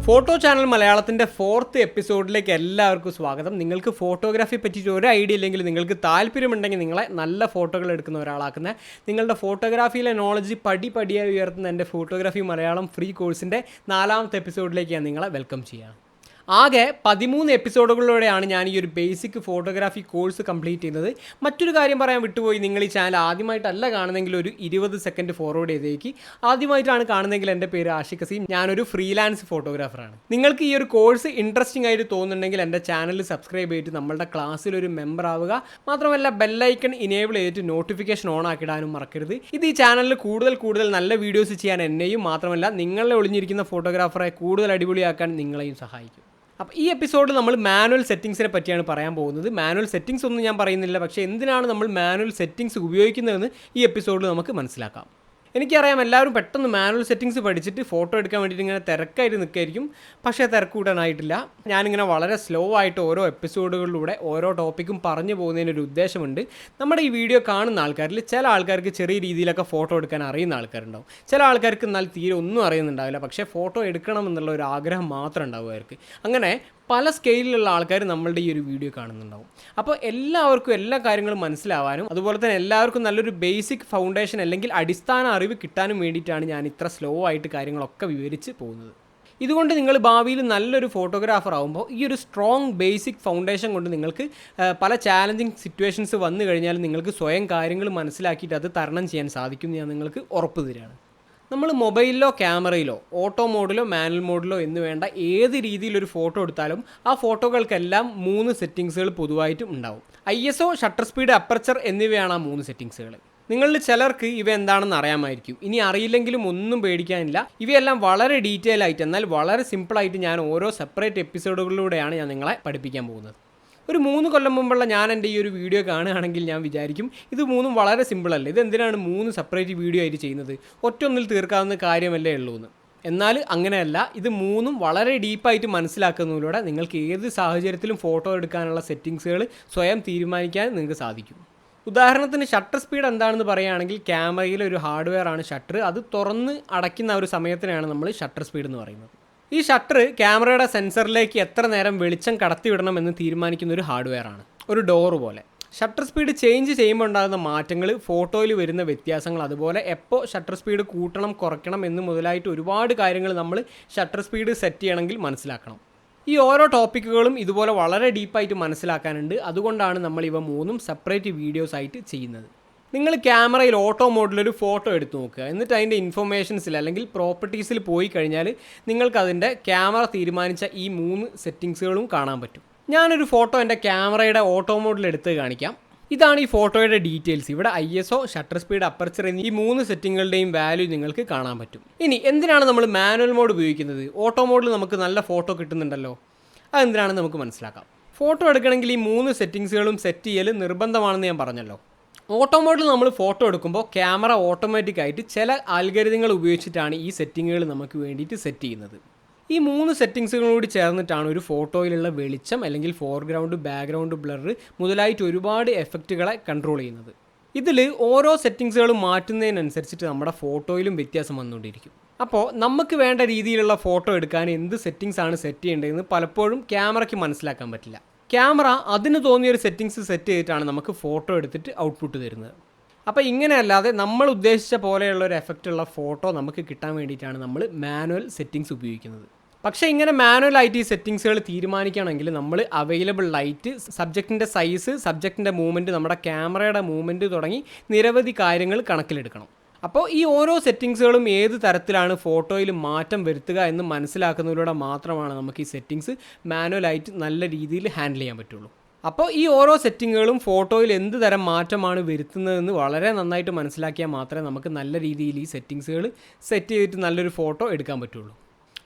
Photo channel മലയാളത്തിൻ്റെ 4th എപ്പിസോഡിലേക്ക് എല്ലാവർക്കും സ്വാഗതം. നിങ്ങൾക്ക് ഫോട്ടോഗ്രാഫി പറ്റിയിട്ട് ഒരു ഐഡിയ ഇല്ലെങ്കിൽ നിങ്ങൾക്ക് താല്പര്യമുണ്ടെങ്കിൽ നിങ്ങളെ നല്ല ഫോട്ടോകൾ എടുക്കുന്ന ഒരാളാക്കുന്ന നിങ്ങളുടെ ഫോട്ടോഗ്രാഫിയിലെ നോളജ് പടിപടിയായി ഉയർത്തുന്ന എൻ്റെ ഫോട്ടോഗ്രാഫി മലയാളം ഫ്രീ കോഴ്സിൻ്റെ 4th എപ്പിസോഡിലേക്ക് ഞാൻ നിങ്ങളെ വെൽക്കം ചെയ്യാം. ആകെ 13 എപ്പിസോഡുകളിലൂടെയാണ് ഞാൻ ഈ ഒരു ബേസിക് ഫോട്ടോഗ്രാഫി കോഴ്സ് കംപ്ലീറ്റ് ചെയ്യുന്നത്. മറ്റൊരു കാര്യം പറയാൻ വിട്ടുപോയി, നിങ്ങൾ ഈ ചാനൽ ആദ്യമായിട്ടല്ല കാണുന്നെങ്കിൽ ഒരു 20 സെക്കൻഡ് ഫോർവേഡ് ചെയ്തേക്ക്. ആദ്യമായിട്ടാണ് കാണുന്നതെങ്കിൽ എൻ്റെ പേര് ആഷിഖ് അസീം, ഞാനൊരു ഫ്രീലാൻസ് ഫോട്ടോഗ്രാഫറാണ്. നിങ്ങൾക്ക് ഈ ഒരു കോഴ്സ് ഇൻട്രസ്റ്റിംഗ് ആയിട്ട് തോന്നുന്നുണ്ടെങ്കിൽ എൻ്റെ ചാനൽ സബ്സ്ക്രൈബ് ചെയ്തിട്ട് നമ്മളുടെ ക്ലാസ്സിലൊരു മെമ്പർ ആവുക. മാത്രമല്ല ബെല്ലൈക്കൺ ഇനേബിൾ ചെയ്തിട്ട് നോട്ടിഫിക്കേഷൻ ഓൺ ആക്കിയിടാനും മറക്കരുത്. ഇത് ഈ ചാനലിൽ കൂടുതൽ നല്ല വീഡിയോസ് ചെയ്യാൻ എന്നെയും മാത്രമല്ല നിങ്ങളെ ഒളിഞ്ഞിരിക്കുന്ന ഫോട്ടോഗ്രാഫറെ കൂടുതൽ അടിപൊളിയാക്കാൻ നിങ്ങളെയും സഹായിക്കും. അപ്പോൾ ഈ എപ്പിസോഡിൽ നമ്മൾ മാനുവൽ സെറ്റിങ്സിനെ പറ്റിയാണ് പറയാൻ പോകുന്നത്. മാനുവൽ സെറ്റിങ്സ് ഒന്നും ഞാൻ പറയുന്നില്ല, പക്ഷേ എന്തിനാണ് നമ്മൾ മാനുവൽ സെറ്റിങ്സ് ഉപയോഗിക്കുന്നതെന്ന് ഈ എപ്പിസോഡിൽ നമുക്ക് മനസ്സിലാക്കാം. എനിക്കറിയാം എല്ലാവരും പെട്ടെന്ന് മാനുവൽ സെറ്റിങ്സ് പഠിച്ചിട്ട് ഫോട്ടോ എടുക്കാൻ വേണ്ടിയിട്ട് ഇങ്ങനെ തിരക്കായിട്ട് നിൽക്കായിരിക്കും, പക്ഷേ തിരക്ക് കൂടാനായിട്ടില്ല. ഞാനിങ്ങനെ വളരെ സ്ലോ ആയിട്ട് ഓരോ എപ്പിസോഡുകളിലൂടെ ഓരോ ടോപ്പിക്കും പറഞ്ഞു പോകുന്നതിനൊരു ഉദ്ദേശമുണ്ട്. നമ്മുടെ ഈ വീഡിയോ കാണുന്ന ആൾക്കാരിൽ ചില ആൾക്കാർക്ക് ചെറിയ രീതിയിലൊക്കെ ഫോട്ടോ എടുക്കാൻ അറിയുന്ന ആൾക്കാരുണ്ടാവും, ചില ആൾക്കാർക്ക് എന്നാൽ തീരെ ഒന്നും അറിയുന്നുണ്ടാവില്ല, പക്ഷേ ഫോട്ടോ എടുക്കണം എന്നുള്ള ഒരു ആഗ്രഹം മാത്രം ഉണ്ടാവും അവർക്ക്. അങ്ങനെ പല സ്കെയിലുള്ള ആൾക്കാർ നമ്മളുടെ ഈ ഒരു വീഡിയോ കാണുന്നുണ്ടാവും. അപ്പോൾ എല്ലാവർക്കും എല്ലാ കാര്യങ്ങളും മനസ്സിലാവാനും അതുപോലെ തന്നെ എല്ലാവർക്കും നല്ലൊരു ബേസിക് ഫൗണ്ടേഷൻ അല്ലെങ്കിൽ അടിസ്ഥാന അറിവ് കിട്ടാനും വേണ്ടിയിട്ടാണ് ഞാൻ ഇത്ര സ്ലോ ആയിട്ട് കാര്യങ്ങളൊക്കെ വിവരിച്ച് പോകുന്നത്. ഇതുകൊണ്ട് നിങ്ങൾ ഭാവിയിൽ നല്ലൊരു ഫോട്ടോഗ്രാഫർ ആകുമ്പോൾ ഈ ഒരു സ്ട്രോങ് ബേസിക് ഫൗണ്ടേഷൻ കൊണ്ട് നിങ്ങൾക്ക് പല ചാലഞ്ചിങ് സിറ്റുവേഷൻസ് വന്നു കഴിഞ്ഞാൽ നിങ്ങൾക്ക് സ്വയം കാര്യങ്ങൾ മനസ്സിലാക്കിയിട്ട് അത് തരണം ചെയ്യാൻ സാധിക്കും ഞാൻ നിങ്ങൾക്ക് ഉറപ്പ് തരികയാണ്. നമ്മൾ മൊബൈലിലോ ക്യാമറയിലോ ഓട്ടോ മോഡിലോ മാനുവൽ മോഡിലോ എന്ന് വേണ്ട ഏത് രീതിയിലൊരു ഫോട്ടോ എടുത്താലും ആ ഫോട്ടോകൾക്കെല്ലാം 3 സെറ്റിങ്സുകൾ പൊതുവായിട്ടും ഉണ്ടാവും. ISO, ഷട്ടർ സ്പീഡ്, അപ്പർച്ചർ എന്നിവയാണ് ആ 3 സെറ്റിങ്സുകൾ. നിങ്ങളിൽ ചിലർക്ക് ഇവ എന്താണെന്ന് അറിയാമായിരിക്കും. ഇനി അറിയില്ലെങ്കിലും ഒന്നും പേടിക്കാനില്ല. ഇവയെല്ലാം വളരെ ഡീറ്റെയിൽ ആയിട്ട് എന്നാൽ വളരെ സിമ്പിളായിട്ട് ഞാൻ ഓരോ സെപ്പറേറ്റ് എപ്പിസോഡുകളിലൂടെയാണ് ഞാൻ നിങ്ങളെ പഠിപ്പിക്കാൻ പോകുന്നത്. ഒരു 3 കൊല്ലം മുമ്പുള്ള ഞാൻ എൻ്റെ ഈ ഒരു വീഡിയോ കാണുകയാണെങ്കിൽ ഞാൻ വിചാരിക്കും ഇത് 3 വളരെ സിമ്പിളല്ലേ, ഇതെന്തിനാണ് 3 സെപ്പറേറ്റ് വീഡിയോ ആയിട്ട് ചെയ്യുന്നത്, ഒറ്റൊന്നിൽ തീർക്കാവുന്ന കാര്യമല്ലേ ഉള്ളൂ എന്ന്. എന്നാൽ അങ്ങനെയല്ല, ഇത് 3 വളരെ ഡീപ്പായിട്ട് മനസ്സിലാക്കുന്നതിലൂടെ നിങ്ങൾക്ക് ഏത് സാഹചര്യത്തിലും ഫോട്ടോ എടുക്കാനുള്ള സെറ്റിങ്സുകൾ സ്വയം തീരുമാനിക്കാൻ നിങ്ങൾക്ക് സാധിക്കും. ഉദാഹരണത്തിന് ഷട്ടർ സ്പീഡ് എന്താണെന്ന് പറയുകയാണെങ്കിൽ ക്യാമറയിലെ ഒരു ഹാർഡ്വെയർ ആണ് ഷട്ടർ. അത് തുറന്ന് അടയ്ക്കുന്ന ഒരു സമയത്തിനാണ് നമ്മൾ ഷട്ടർ സ്പീഡ് എന്ന് പറയുന്നത്. ഈ ഷട്ടർ ക്യാമറയുടെ സെൻസറിലേക്ക് എത്ര നേരം വെളിച്ചം കടത്തിവിടണമെന്ന് തീരുമാനിക്കുന്ന ഒരു ഹാർഡ്വെയർ ആണ്, ഒരു ഡോറ് പോലെ. ഷട്ടർ സ്പീഡ് ചേഞ്ച് ചെയ്യുമ്പോൾ ഉണ്ടാകുന്ന മാറ്റങ്ങൾ, ഫോട്ടോയിൽ വരുന്ന വ്യത്യാസങ്ങൾ, അതുപോലെ എപ്പോൾ ഷട്ടർ സ്പീഡ് കൂട്ടണം കുറയ്ക്കണം എന്ന് മുതലായിട്ട് ഒരുപാട് കാര്യങ്ങൾ നമ്മൾ ഷട്ടർ സ്പീഡ് സെറ്റ് ചെയ്യണമെങ്കിൽ മനസ്സിലാക്കണം. ഈ ഓരോ ടോപ്പിക്കുകളും ഇതുപോലെ വളരെ ഡീപ്പായിട്ട് മനസ്സിലാക്കാനുണ്ട്. അതുകൊണ്ടാണ് നമ്മൾ ഇവ 3 സെപ്പറേറ്റ് വീഡിയോസ് ആയിട്ട് ചെയ്യുന്നത്. നിങ്ങൾ ക്യാമറയിൽ ഓട്ടോ മോഡിലൊരു ഫോട്ടോ എടുത്ത് നോക്കുക, എന്നിട്ട് അതിൻ്റെ ഇൻഫർമേഷൻസിൽ അല്ലെങ്കിൽ പ്രോപ്പർട്ടീസിൽ പോയി കഴിഞ്ഞാൽ നിങ്ങൾക്കതിൻ്റെ ക്യാമറ തീരുമാനിച്ച ഈ 3 സെറ്റിങ്സുകളും കാണാൻ പറ്റും. ഞാനൊരു ഫോട്ടോ എൻ്റെ ക്യാമറയുടെ ഓട്ടോ മോഡിൽ എടുത്ത് കാണിക്കാം. ഇതാണ് ഈ ഫോട്ടോയുടെ ഡീറ്റെയിൽസ്. ഇവിടെ ISO, ഷട്ടർ സ്പീഡ്, അപ്പർച്ചർ എന്നീ ഈ 3 സെറ്റിങ്ങുകളുടെയും വാല്യൂ നിങ്ങൾക്ക് കാണാൻ പറ്റും. ഇനി എന്തിനാണ് നമ്മൾ മാനുവൽ മോഡ് ഉപയോഗിക്കുന്നത്? ഓട്ടോ മോഡിൽ നമുക്ക് നല്ല ഫോട്ടോ കിട്ടുന്നുണ്ടല്ലോ, അതെന്തിനാണെന്ന് നമുക്ക് മനസ്സിലാക്കാം. ഫോട്ടോ എടുക്കണമെങ്കിൽ ഈ 3 സെറ്റിങ്സുകളും സെറ്റ് ചെയ്യൽ നിർബന്ധമാണെന്ന് ഞാൻ പറഞ്ഞല്ലോ. ഓട്ടോ മോഡിൽ നമ്മൾ ഫോട്ടോ എടുക്കുമ്പോൾ ക്യാമറ ഓട്ടോമാറ്റിക്കായിട്ട് ചില ആൽഗരിതങ്ങൾ ഉപയോഗിച്ചിട്ടാണ് ഈ സെറ്റിങ്ങുകൾ നമുക്ക് വേണ്ടിയിട്ട് സെറ്റ് ചെയ്യുന്നത്. ഈ 3 സെറ്റിങ്സുകളും കൂടി ചേർന്നിട്ടാണ് ഒരു ഫോട്ടോയിലുള്ള വെളിച്ചം അല്ലെങ്കിൽ ഫോർഗ്രൗണ്ട്, ബാക്ക്ഗ്രൗണ്ട്, ബ്ലർ മുതലായിട്ട് ഒരുപാട് എഫക്റ്റുകളെ കൺട്രോൾ ചെയ്യുന്നത്. ഇതിൽ ഓരോ സെറ്റിങ്സുകളും മാറ്റുന്നതിനനുസരിച്ചിട്ട് നമ്മുടെ ഫോട്ടോയിലും വ്യത്യാസം വന്നുകൊണ്ടിരിക്കും. അപ്പോൾ നമുക്ക് വേണ്ട രീതിയിലുള്ള ഫോട്ടോ എടുക്കാൻ എന്ത് സെറ്റിങ്സ് ആണ് സെറ്റ് ചെയ്യേണ്ടതെന്ന് പലപ്പോഴും ക്യാമറയ്ക്ക് മനസ്സിലാക്കാൻ പറ്റില്ല. ക്യാമറ അതിന് തോന്നിയൊരു സെറ്റിങ്സ് സെറ്റ് ചെയ്തിട്ടാണ് നമുക്ക് ഫോട്ടോ എടുത്തിട്ട് ഔട്ട്പുട്ട് തരുന്നത്. അപ്പോൾ ഇങ്ങനെയല്ലാതെ നമ്മൾ ഉദ്ദേശിച്ച പോലെയുള്ള ഒരു എഫക്റ്റുള്ള ഫോട്ടോ നമുക്ക് കിട്ടാൻ വേണ്ടിയിട്ടാണ് നമ്മൾ മാനുവൽ സെറ്റിങ്സ് ഉപയോഗിക്കുന്നത്. പക്ഷേ ഇങ്ങനെ മാനുവലായിട്ട് ഈ സെറ്റിങ്സുകൾ തീരുമാനിക്കുകയാണെങ്കിൽ നമ്മൾ അവൈലബിൾ ലൈറ്റ്, സബ്ജക്റ്റിൻ്റെ സൈസ്, സബ്ജക്റ്റിൻ്റെ മൂവ്മെൻറ്റ്, നമ്മുടെ ക്യാമറയുടെ മൂവ്മെൻറ്റ് തുടങ്ങി നിരവധി കാര്യങ്ങൾ കണക്കിലെടുക്കണം. അപ്പോൾ ഈ ഓരോ സെറ്റിങ്സുകളും ഏത് തരത്തിലാണ് ഫോട്ടോയിൽ മാറ്റം വരുത്തുക എന്ന് മനസ്സിലാക്കുന്നതിലൂടെ മാത്രമാണ് നമുക്ക് ഈ സെറ്റിങ്സ് മാനുവലായിട്ട് നല്ല രീതിയിൽ ഹാൻഡിൽ ചെയ്യാൻ പറ്റുള്ളൂ. അപ്പോൾ ഈ ഓരോ സെറ്റിങ്ങുകളും ഫോട്ടോയിൽ എന്ത് തരം മാറ്റമാണ് വരുത്തുന്നതെന്ന് വളരെ നന്നായിട്ട് മനസ്സിലാക്കിയാൽ മാത്രമേ നമുക്ക് നല്ല രീതിയിൽ ഈ സെറ്റിങ്സുകൾ സെറ്റ് ചെയ്തിട്ട് നല്ലൊരു ഫോട്ടോ എടുക്കാൻ പറ്റുള്ളൂ.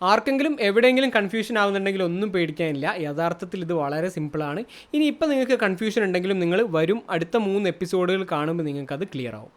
ആർക്കെങ്കിലും എവിടെയെങ്കിലും കൺഫ്യൂഷൻ ആവുന്നുണ്ടെങ്കിൽ ഒന്നും പേടിക്കാനില്ല. യഥാർത്ഥത്തിൽ ഇത് വളരെ സിമ്പിളാണ്. ഇനി ഇപ്പോൾ നിങ്ങൾക്ക് കൺഫ്യൂഷൻ ഉണ്ടെങ്കിലും നിങ്ങൾ വരും അടുത്ത 3 എപ്പിസോഡുകൾ കാണുമ്പോൾ നിങ്ങൾക്കത് ക്ലിയർ ആവും.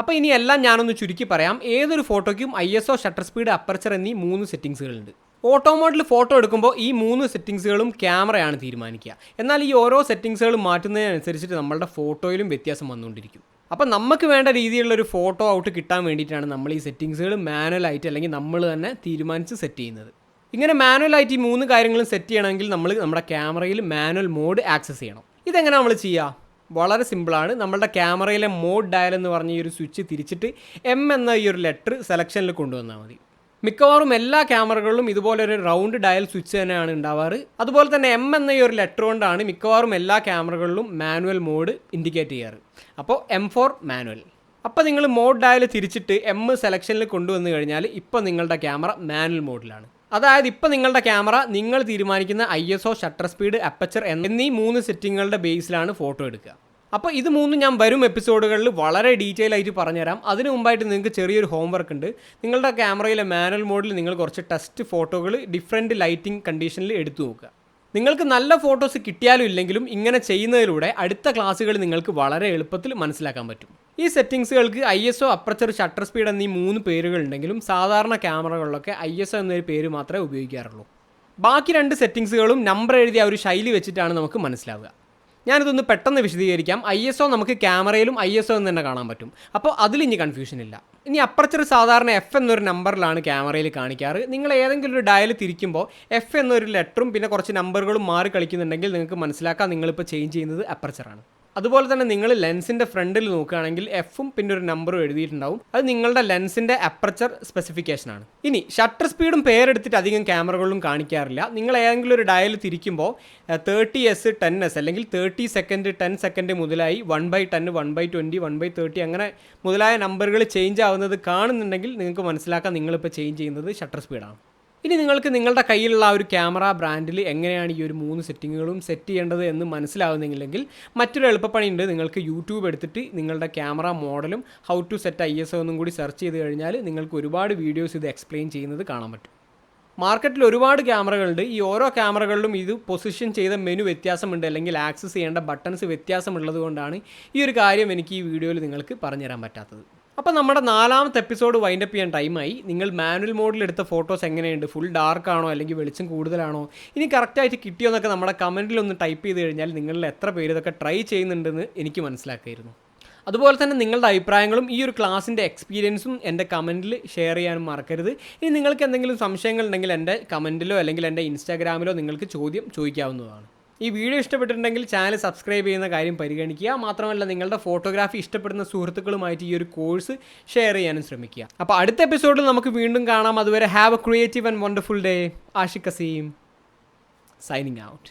അപ്പോൾ ഇനി എല്ലാം ഞാനൊന്ന് ചുരുക്കി പറയാം. ഏതൊരു ഫോട്ടോയ്ക്കും ISO, ഷട്ടർ സ്പീഡ്, അപ്പർച്ചർ എന്നീ 3 സെറ്റിങ്സുകളുണ്ട്. ഓട്ടോ മോഡിൽ ഫോട്ടോ എടുക്കുമ്പോൾ ഈ 3 സെറ്റിങ്സുകളും ക്യാമറയാണ് തീരുമാനിക്കുക. എന്നാൽ ഈ ഓരോ സെറ്റിങ്സുകളും മാറ്റുന്നതിനനുസരിച്ചിട്ട് നമ്മളുടെ ഫോട്ടോയിലും വ്യത്യാസം വന്നുകൊണ്ടിരിക്കും. അപ്പോൾ നമുക്ക് വേണ്ട രീതിയിലുള്ളൊരു ഫോട്ടോ ഔട്ട് കിട്ടാൻ വേണ്ടിയിട്ടാണ് നമ്മൾ ഈ സെറ്റിങ്സുകൾ മാനുവലായിട്ട് അല്ലെങ്കിൽ നമ്മൾ തന്നെ തീരുമാനിച്ച് സെറ്റ് ചെയ്യുന്നത്. ഇങ്ങനെ മാനുവലായിട്ട് ഈ 3 കാര്യങ്ങളും സെറ്റ് ചെയ്യണമെങ്കിൽ നമ്മൾ നമ്മുടെ ക്യാമറയിൽ മാനുവൽ മോഡ് ആക്സസ് ചെയ്യണം. ഇതെങ്ങനെ നമ്മൾ ചെയ്യുക? വളരെ സിമ്പിളാണ്. നമ്മളുടെ ക്യാമറയിലെ മോഡ് ഡയൽ എന്ന് പറഞ്ഞ ഈ ഒരു സ്വിച്ച് തിരിച്ചിട്ട് എം എന്ന ഈ ഒരു ലെറ്റർ സെലക്ഷനിൽ കൊണ്ടുവന്നാൽ മതി. മിക്കവാറും എല്ലാ ക്യാമറകളിലും ഇതുപോലെ ഒരു റൗണ്ട് ഡയൽ സ്വിച്ച് തന്നെയാണ് ഉണ്ടാവാറ്. അതുപോലെ തന്നെ എം എന്ന ഈ ഒരു ലെറ്റർ കൊണ്ടാണ് മിക്കവാറും എല്ലാ ക്യാമറകളിലും മാനുവൽ മോഡ് ഇൻഡിക്കേറ്റ് ചെയ്യാറ്. അപ്പോൾ M4 മാനുവൽ. അപ്പോൾ നിങ്ങൾ മോഡ് ഡയൽ തിരിച്ചിട്ട് എം സെലക്ഷനിൽ കൊണ്ടുവന്നു കഴിഞ്ഞാൽ ഇപ്പോൾ നിങ്ങളുടെ ക്യാമറ മാനുവൽ മോഡിലാണ്. അതായത് ഇപ്പോൾ നിങ്ങളുടെ ക്യാമറ നിങ്ങൾ തീരുമാനിക്കുന്ന ISO, ഷട്ടർ സ്പീഡ്, അപ്പച്ചർ എന്നീ 3 സെറ്റിങ്ങുകളുടെ ബേസിലാണ് ഫോട്ടോ എടുക്കുക. അപ്പോൾ ഇത് 3 ഞാൻ വരും എപ്പിസോഡുകളിൽ വളരെ ഡീറ്റെയിൽ ആയിട്ട് പറഞ്ഞുതരാം. അതിന് മുമ്പായിട്ട് നിങ്ങൾക്ക് ചെറിയൊരു ഹോംവർക്ക് ഉണ്ട്. നിങ്ങളുടെ ക്യാമറയിലെ മാനുവൽ മോഡിൽ നിങ്ങൾ കുറച്ച് ടെസ്റ്റ് ഫോട്ടോകൾ ഡിഫറെൻറ്റ് ലൈറ്റിംഗ് കണ്ടീഷനിൽ എടുത്തു നോക്കുക. നിങ്ങൾക്ക് നല്ല ഫോട്ടോസ് കിട്ടിയാലും ഇല്ലെങ്കിലും ഇങ്ങനെ ചെയ്യുന്നതിലൂടെ അടുത്ത ക്ലാസ്സുകൾ നിങ്ങൾക്ക് വളരെ എളുപ്പത്തിൽ മനസ്സിലാക്കാൻ പറ്റും. ഈ സെറ്റിങ്സുകൾക്ക് ISO, അപ്പർച്ചർ, ഷട്ടർ സ്പീഡ് എന്നീ 3 പേരുകളുണ്ടെങ്കിലും സാധാരണ ക്യാമറകളിലൊക്കെ ISO എന്നൊരു പേര് മാത്രമേ ഉപയോഗിക്കാറുള്ളൂ. ബാക്കി 2 സെറ്റിങ്സുകളും നമ്പർ എഴുതിയ ഒരു ശൈലി വെച്ചിട്ടാണ് നമുക്ക് മനസ്സിലാവുക. ഞാനിതൊന്ന് പെട്ടെന്ന് വിശദീകരിക്കാം. ISO നമുക്ക് ക്യാമറയിലും ISO എന്ന് തന്നെ കാണാൻ പറ്റും. അപ്പോൾ അതിലിനി കൺഫ്യൂഷൻ ഇല്ല. ഇനി അപ്പർച്ചർ സാധാരണ F എന്നൊരു നമ്പറിലാണ് ക്യാമറയിൽ കാണിക്കാറ്. നിങ്ങൾ ഏതെങ്കിലും ഒരു ഡയൽ തിരിക്കുമ്പോൾ F എന്നൊരു ലെറ്ററും പിന്നെ കുറച്ച് നമ്പറുകളും മാറി കളിക്കുന്നുണ്ടെങ്കിൽ നിങ്ങൾക്ക് മനസ്സിലാക്കാം നിങ്ങളിപ്പോൾ ചേഞ്ച് ചെയ്യുന്നത് അപ്പർച്ചറാണ്. അതുപോലെ തന്നെ നിങ്ങൾ ലെൻസിൻ്റെ ഫ്രണ്ടിൽ നോക്കുകയാണെങ്കിൽ എഫും പിന്നെ ഒരു നമ്പറും എഴുതിയിട്ടുണ്ടാവും. അത് നിങ്ങളുടെ ലെൻസിൻ്റെ അപ്പർച്ചർ സ്പെസിഫിക്കേഷനാണ്. ഇനി ഷട്ടർ സ്പീഡും പേരെടുത്തിട്ട് അധികം ക്യാമറകളിലും കാണിക്കാറില്ല. നിങ്ങൾ ഏതെങ്കിലും ഒരു ഡയൽ തിരിക്കുമ്പോൾ 30S, 10S അല്ലെങ്കിൽ 30 സെക്കൻഡ്, 10 സെക്കൻഡ് മുതലായി 1/10, 1/20, 1/30 അങ്ങനെ മുതലായ നമ്പറുകൾ ചേഞ്ച് ആവുന്നത് കാണുന്നുണ്ടെങ്കിൽ നിങ്ങൾക്ക് മനസ്സിലാക്കാം നിങ്ങളിപ്പോൾ ചേഞ്ച് ചെയ്യുന്നത് ഷട്ടർ സ്പീഡാണ്. ഇനി നിങ്ങൾക്ക് നിങ്ങളുടെ കയ്യിലുള്ള ആ ഒരു ക്യാമറ ബ്രാൻഡിൽ എങ്ങനെയാണ് ഈ ഒരു 3 സെറ്റിങ്ങുകളും സെറ്റ് ചെയ്യേണ്ടത് എന്ന് മനസ്സിലാവുന്നെങ്കിൽ മറ്റൊരു എളുപ്പപ്പണിയുണ്ട്. നിങ്ങൾക്ക് യൂട്യൂബ് എടുത്തിട്ട് നിങ്ങളുടെ ക്യാമറ മോഡലും ഹൗ ടു സെറ്റ് ISO എന്നും കൂടി സെർച്ച് ചെയ്ത് കഴിഞ്ഞാൽ നിങ്ങൾക്ക് ഒരുപാട് വീഡിയോസ് ഇത് എക്സ്പ്ലെയിൻ ചെയ്യുന്നത് കാണാൻ പറ്റും. മാർക്കറ്റിൽ ഒരുപാട് ക്യാമറകളുണ്ട്. ഈ ഓരോ ക്യാമറകളിലും ഇത് പൊസിഷൻ ചെയ്ത മെനു വ്യത്യാസമുണ്ട്, അല്ലെങ്കിൽ ആക്സസ് ചെയ്യേണ്ട ബട്ടൺസ് വ്യത്യാസമുള്ളത് കൊണ്ടാണ് ഈ ഒരു കാര്യം എനിക്ക് ഈ വീഡിയോയിൽ നിങ്ങൾക്ക് പറഞ്ഞുതരാൻ പറ്റാത്തത്. അപ്പോൾ നമ്മുടെ 4ാമത്തെ എപ്പിസോഡ് വൈൻഡപ്പ് ചെയ്യാൻ ടൈമായി. നിങ്ങൾ മാനുവൽ മോഡിൽ എടുത്ത ഫോട്ടോസ് എങ്ങനെയുണ്ട്? ഫുൾ ഡാർക്ക് ആണോ അല്ലെങ്കിൽ വെളിച്ചം കൂടുതലാണോ? ഇനി കറക്റ്റായിട്ട് കിട്ടിയോ എന്നൊക്കെ നമ്മുടെ കമൻറ്റിലൊന്ന് ടൈപ്പ് ചെയ്ത് കഴിഞ്ഞാൽ നിങ്ങളിൽ എത്ര പേര് ഇതൊക്കെ ട്രൈ ചെയ്യുന്നുണ്ടെന്ന് എനിക്ക് മനസ്സിലാക്കായിരുന്നു. അതുപോലെ തന്നെ നിങ്ങളുടെ അഭിപ്രായങ്ങളും ഈ ഒരു ക്ലാസ്സിൻ്റെ എക്സ്പീരിയൻസും എൻ്റെ കമൻറ്റിൽ ഷെയർ ചെയ്യാനും മറക്കരുത്. ഇനി നിങ്ങൾക്ക് എന്തെങ്കിലും സംശയങ്ങളുണ്ടെങ്കിൽ എൻ്റെ കമൻറ്റിലോ അല്ലെങ്കിൽ എൻ്റെ ഇൻസ്റ്റാഗ്രാമിലോ നിങ്ങൾക്ക് ചോദ്യം ചോദിക്കാവുന്നതാണ്. ഈ വീഡിയോ ഇഷ്ടപ്പെട്ടിട്ടുണ്ടെങ്കിൽ ചാനൽ സബ്സ്ക്രൈബ് ചെയ്യുന്ന കാര്യം പരിഗണിക്കുക. മാത്രമല്ല നിങ്ങളുടെ ഫോട്ടോഗ്രാഫി ഇഷ്ടപ്പെടുന്ന സുഹൃത്തുക്കളുമായിട്ട് ഈ ഒരു കോഴ്സ് ഷെയർ ചെയ്യാനും ശ്രമിക്കുക. അപ്പോൾ അടുത്ത എപ്പിസോഡിൽ നമുക്ക് വീണ്ടും കാണാം. അതുവരെ have a creative and wonderful day. Ashiq Azeem signing out.